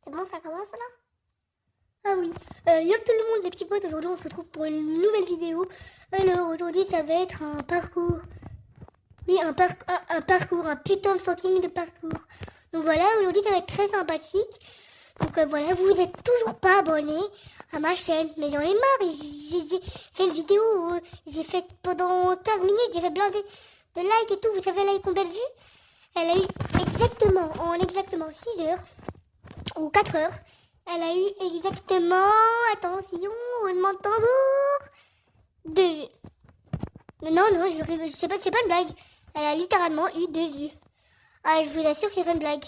C'est bon, ça commence là? Ah oui, yo tout le monde les petits potes, aujourd'hui on se retrouve pour une nouvelle vidéo. Alors aujourd'hui ça va être un parcours. Oui, un parcours, un putain de fucking de parcours. Donc voilà, aujourd'hui ça va être très sympathique. Donc voilà, vous êtes toujours pas abonné à ma chaîne, mais j'en ai marre. J'ai fait une vidéo où j'ai fait pendant 15 minutes, j'ai fait plein de likes et tout. Vous savez, elle a eu combien de vues? Elle a eu exactement 6 heures ou 4 heures. Elle a eu exactement, attention, roulement de tambour, 2 vues. Non, je sais pas, c'est pas une blague. Elle a littéralement eu 2 vues. Ah, je vous assure que c'est pas une blague.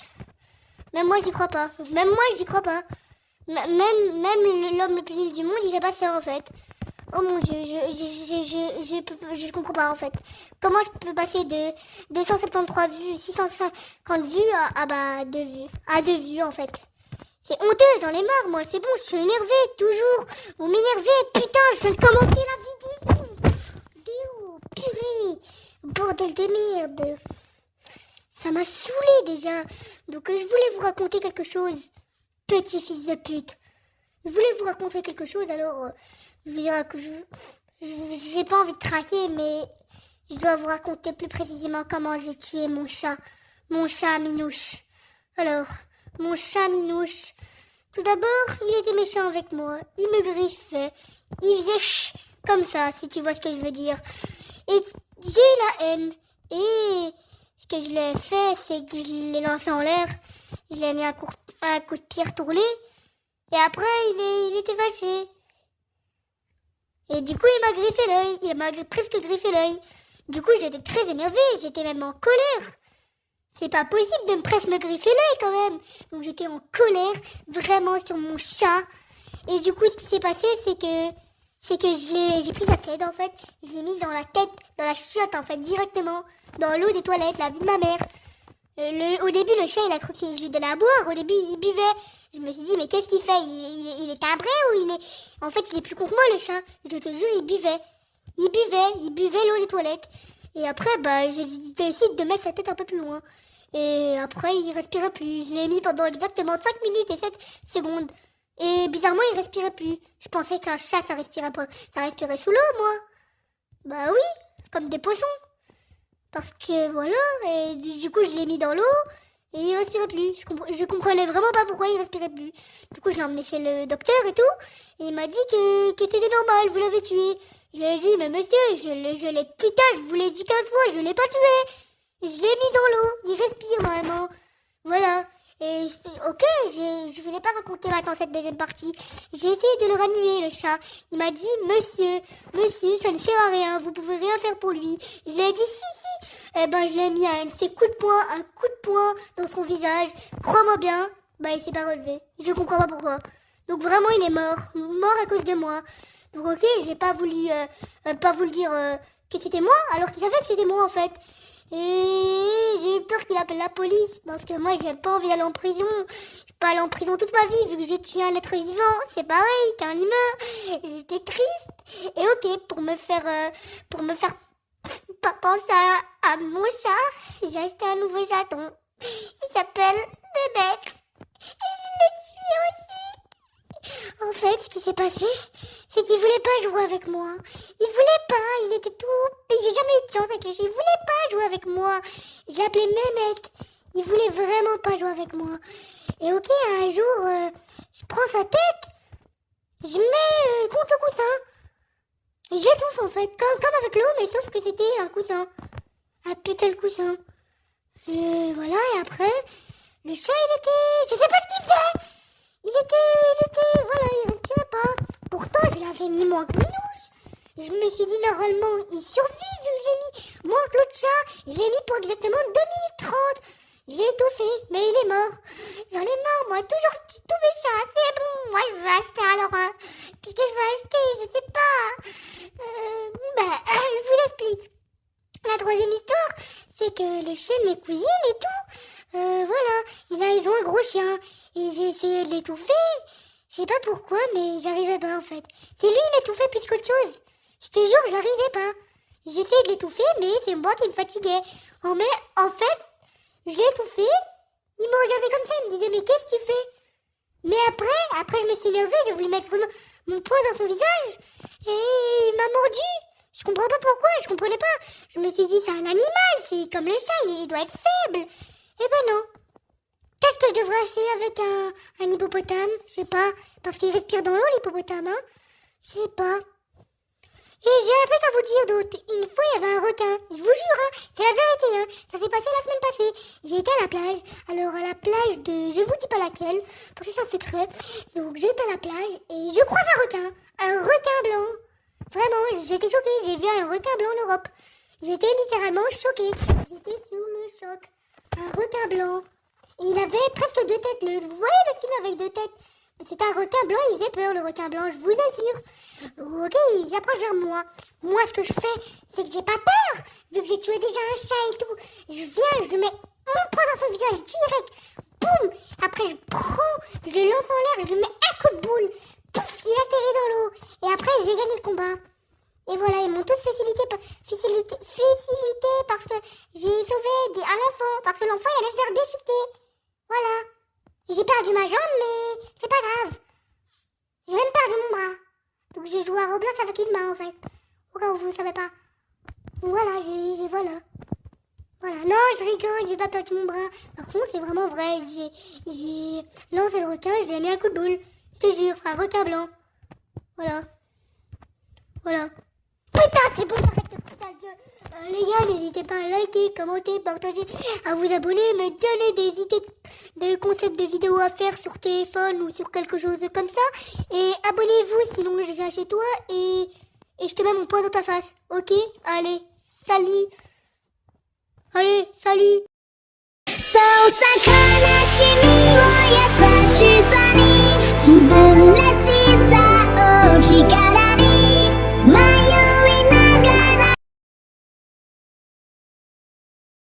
Même moi, j'y crois pas. Même l'homme le plus nul du monde, il fait pas ça, en fait. Oh mon dieu, je comprends pas, en fait. Comment je peux passer de 273 vues, 650 vues à 2 vues. À 2 vues, en fait. C'est honteux, j'en ai marre, moi. C'est bon, je suis énervée, toujours. Vous m'énervez, putain, je viens de commencer la vidéo. Purée. Bordel de merde. Ça m'a saoulé déjà. Donc je voulais vous raconter quelque chose. Petit fils de pute. Je voulais vous raconter quelque chose, alors je veux dire que j'ai pas envie de craquer, mais je dois vous raconter plus précisément comment j'ai tué mon chat. Mon chat Minouche. Alors, mon chat Minouche. Tout d'abord, il était méchant avec moi. Il me griffait. Il faisait comme ça, si tu vois ce que je veux dire. Et j'ai eu la haine. Et ce que je l'ai fait, c'est que je l'ai lancé en l'air. Je l'ai mis un coup de pierre tourné. Et après, il était fâché. Et du coup, il m'a griffé l'œil. Il m'a presque griffé l'œil. Du coup, j'étais très énervée. J'étais même en colère. C'est pas possible de presque me griffer l'œil quand même. Donc j'étais en colère, vraiment sur mon chat. Et du coup, ce qui s'est passé, c'est que j'ai pris sa tête en fait. Je l'ai mis dans la tête, dans la chiotte en fait, directement. Dans l'eau des toilettes, la vie de ma mère. Au début, le chat, il a cru que je lui donnais à boire. Au début, il buvait. Je me suis dit, mais qu'est-ce qu'il fait? Il est timbré ou il est... En fait, il est plus con que moi, le chat. Je te jure, il buvait. Il buvait l'eau des toilettes. Et après, j'ai décidé de mettre sa tête un peu plus loin. Et après, il respirait plus. Je l'ai mis pendant exactement 5 minutes et 7 secondes. Et bizarrement, il respirait plus. Je pensais qu'un chat, ça respirait pas. Ça respirait sous l'eau, moi. Bah oui, comme des poissons. Parce que voilà, et du coup, je l'ai mis dans l'eau et il respirait plus. Je comprenais vraiment pas pourquoi il respirait plus. Du coup, je l'ai emmené chez le docteur et tout. Et il m'a dit que c'était normal, vous l'avez tué. Je lui ai dit, mais monsieur, je l'ai, putain, je vous l'ai dit 15 fois, je l'ai pas tué. Et je l'ai mis dans l'eau. Il respire normalement. Voilà. Et ok, je voulais pas raconter maintenant cette deuxième partie. J'ai essayé de le ranimer, le chat. Il m'a dit, monsieur, ça ne sert à rien, vous pouvez rien faire pour lui. Je lui ai dit, si. Eh ben, je lui ai mis un coup de poing dans son visage. Crois-moi bien, il s'est pas relevé. Je comprends pas pourquoi. Donc vraiment, il est mort à cause de moi. Donc ok, j'ai pas voulu dire que c'était moi, alors qu'il savait que c'était moi en fait. Et j'ai eu peur qu'il appelle la police, parce que moi j'ai pas envie d'aller en prison. Je peux pas aller en prison toute ma vie, vu que j'ai tué un être vivant, c'est pareil qu'un humain. J'étais triste. Et ok, pour me faire pas penser à mon chat, j'ai acheté un nouveau chaton. Il s'appelle Bébé. Et je l'ai tué aussi. En fait, ce qui s'est passé, c'est qu'il voulait pas jouer avec moi. Il voulait pas, il était tout... J'ai jamais eu de chance avec lui, il voulait pas jouer avec moi. Je l'appelais Mehmet. Il voulait vraiment pas jouer avec moi. Et ok, un jour, je prends sa tête, je mets contre le coussin. Et je l'étouffe en fait, comme avec l'eau, mais sauf que c'était un coussin. Un putain de coussin. Voilà, et après, le chat, il était... Je sais pas ce qu'il faisait. Voilà, il respirait pas. Pourtant, je l'avais mis moins que Minouche. Je me suis dit, normalement, il survit vu que je l'ai mis. Moi, l'autre chat, je l'ai mis pour exactement 2 minutes 30. Je l'ai étouffé, mais il est mort. J'en ai marre, moi, toujours tous mes chats, c'est bon. Moi, je veux acheter, alors, qu'est-ce que je veux acheter? Je sais pas. Je vous explique. La troisième histoire, c'est que le chien de mes cousines et tout, voilà, ils ont un gros chien. Et j'ai essayé de l'étouffer. Je sais pas pourquoi, mais j'arrivais pas en fait. C'est lui qui m'étouffait plus qu'autre chose. Je te jure, j'arrivais pas. J'essayais de l'étouffer, mais c'est moi qui me fatiguais. Mais en fait, je l'ai étouffé. Il me regardait comme ça, il me disait, mais qu'est-ce que tu fais? énervée, j'ai voulu mettre vraiment mon poing dans son visage. Et il m'a mordu. Je comprends pas pourquoi, je comprenais pas. Je me suis dit, c'est un animal, c'est comme le chat, il doit être faible. Eh ben non. Peut-être que je devrais essayer avec un hippopotame, je sais pas. Parce qu'il respire dans l'eau, l'hippopotame, hein. Je sais pas. Et j'ai un truc à vous dire d'autre. Une fois, il y avait un requin. Je vous jure, hein, c'est la vérité, hein. Ça s'est passé la semaine passée. J'étais à la plage. Alors, à la plage de... Je vous dis pas laquelle, parce que c'est un secret. Donc, j'étais à la plage et je croise un requin. Un requin blanc. Vraiment, j'étais choquée. J'ai vu un requin blanc en Europe. J'étais littéralement choquée. J'étais sous le choc. Un requin blanc. Et il avait presque 2 têtes. Vous voyez le film avec 2 têtes? C'était un requin blanc, il faisait peur, le requin blanc, je vous assure. Ok, il s'approche vers moi. Moi, ce que je fais, c'est que j'ai pas peur, vu que j'ai tué déjà un chat et tout. Je viens, je lui mets mon poing dans son visage direct. Boum. Après, je prends, je le lance en l'air, je lui mets un coup de boule. Pouf, il atterrit dans l'eau. Et après, j'ai gagné le combat. Et voilà, ils m'ont tous facilité parce que j'ai sauvé un enfant. Parce que l'enfant, il allait se faire déchiqueter. Voilà. J'ai perdu ma jambe, mais c'est pas grave. J'ai même perdu mon bras. Donc j'ai joué à Roblox avec une main, en fait. Au cas où vous ne savez pas. Voilà, voilà. Voilà. Non, je rigole, j'ai pas perdu mon bras. Par contre, c'est vraiment vrai. J'ai lancé le requin, je lui ai mis un coup de boule. Je te jure, un requin blanc. Voilà. Voilà. Putain, c'est bon, j'arrête de putain de Dieu. Les gars, n'hésitez pas à liker, commenter, partager, à vous abonner, me donner des idées de concepts de vidéos à faire sur téléphone ou sur quelque chose comme ça. Et abonnez-vous, sinon je viens chez toi et je te mets mon poing dans ta face. Ok? Allez, salut. Allez, salut. そうさ悲しみを